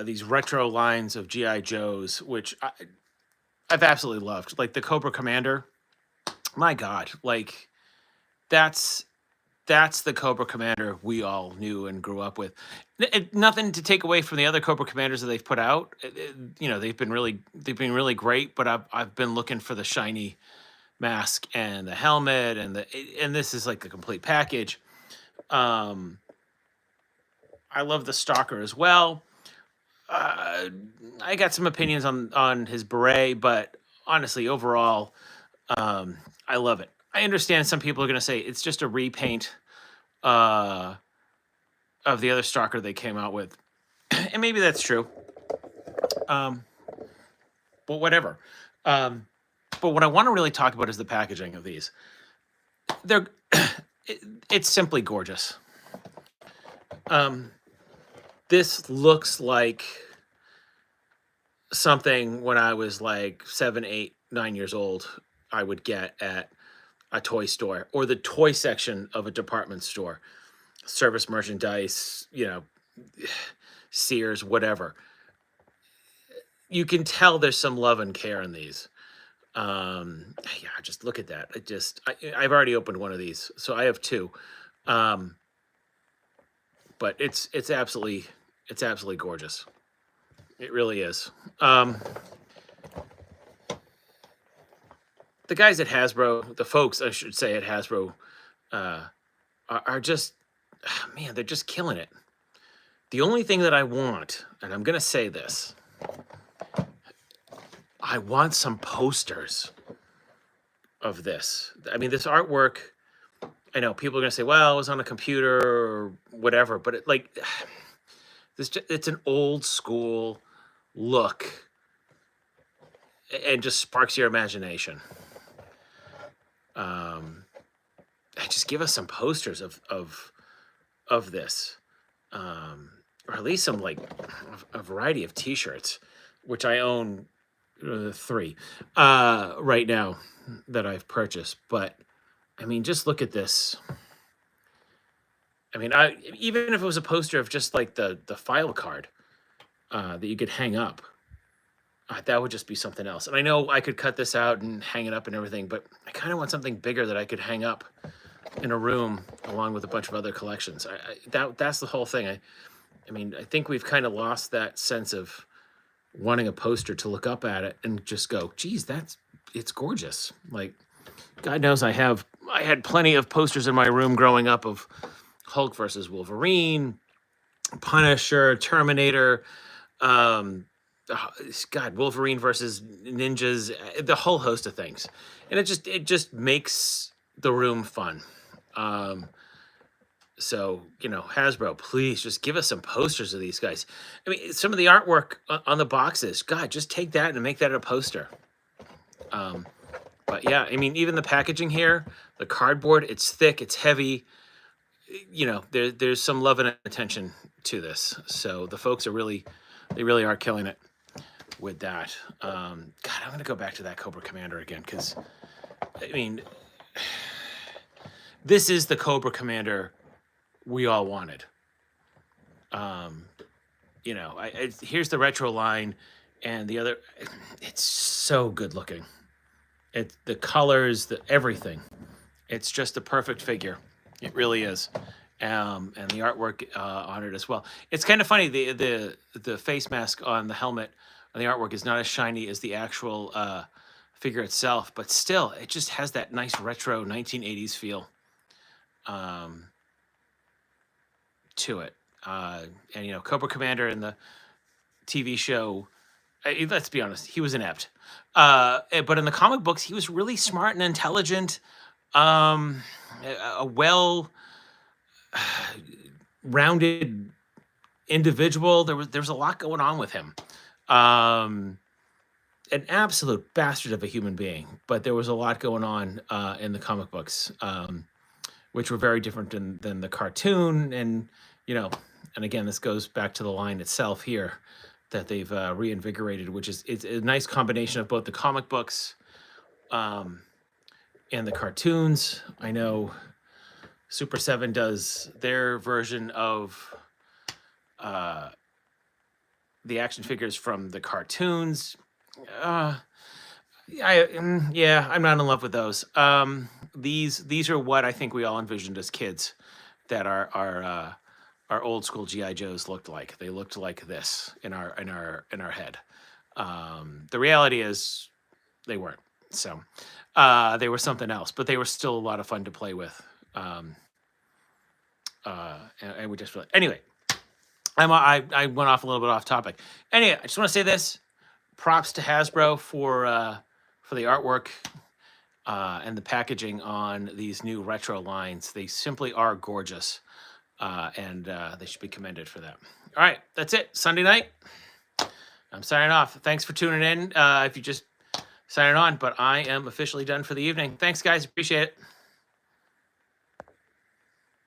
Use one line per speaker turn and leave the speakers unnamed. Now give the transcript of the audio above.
these retro lines of GI Joes, which I've absolutely loved. Like the Cobra Commander. My God, like that's that's the Cobra Commander we all knew and grew up with. Nothing to take away from the other Cobra Commanders that they've put out. You know, they've been really great, but I've been looking for the shiny mask and the helmet and this is like the complete package. Um, I love the Stalker as well. Uh, I got some opinions on his beret, but honestly, overall, I love it. I understand some people are going to say it's just a repaint uh, of the other Stalker they came out with, and maybe that's true. Um, but whatever. Um, but what I want to really talk about is the packaging of these. They're it's simply gorgeous. Um, this looks like something when I was like 7, 8, 9 years old, I would get at a toy store or the toy section of a department store, service merchandise, Sears, whatever. You can tell there's some love and care in these. Yeah, just look at that. I've already opened one of these, so I have two. Um, but it's absolutely gorgeous. It really is. The guys at Hasbro, the folks I should say at Hasbro, uh, are just, man, they're just killing it. The only thing that I want, and I'm gonna say this, I want some posters of this. I mean, this artwork. I know people are gonna say, "Well, it was on a computer or whatever," but it's an old school look and just sparks your imagination. Um, just give us some posters of this, or at least some like a variety of T-shirts, which I own 3 right now that I've purchased. But I mean, just look at this. I mean, even if it was a poster of just like the file card that you could hang up, that would just be something else. And I know I could cut this out and hang it up and everything, but I kind of want something bigger that I could hang up in a room along with a bunch of other collections. That's the whole thing. I mean, I think we've kind of lost that sense of wanting a poster to look up at it and just go, geez, it's gorgeous. Like, God knows I had plenty of posters in my room growing up of Hulk versus Wolverine, Punisher, Terminator, um, God, Wolverine versus ninjas, the whole host of things, and it just makes the room fun. Um, so Hasbro, please just give us some posters of these guys. I mean, some of the artwork on the boxes, God, just take that and make that a poster. But yeah, I mean, even the packaging here, the cardboard, it's thick, it's heavy. There's some love and attention to this. So the folks they really are killing it with that. God, I'm gonna go back to that Cobra Commander again because, I mean, this is the Cobra Commander we all wanted. Here's the retro line, and the other, it's so good looking. It's the colors, the everything. It's just a perfect figure. It really is. And the artwork on it as well. It's kind of funny. The face mask on the helmet on the artwork is not as shiny as the actual figure itself, but still, it just has that nice retro 1980s feel to it. And Cobra Commander in the TV show, let's be honest, he was inept. But in the comic books, he was really smart and intelligent. A well rounded individual. There was a lot going on with him. An absolute bastard of a human being, but there was a lot going on in the comic books, which were very different than the cartoon. And and again, this goes back to the line itself here that they've reinvigorated, which is it's a nice combination of both the comic books and the cartoons. I know Super 7 does their version of the action figures from the cartoons. Yeah, I'm not in love with those. These are what I think we all envisioned as kids, that our old school GI Joes looked like. They looked like this in our head. The reality is they weren't. So they were something else, but they were still a lot of fun to play with. And we just really anyway. I went off a little bit off topic. Anyway, I just want to say this: props to Hasbro for the artwork and the packaging on these new retro lines. They simply are gorgeous, and they should be commended for that. All right, that's it. Sunday night. I'm signing off. Thanks for tuning in. If you just signing on, but I am officially done for the evening. Thanks, guys. Appreciate it.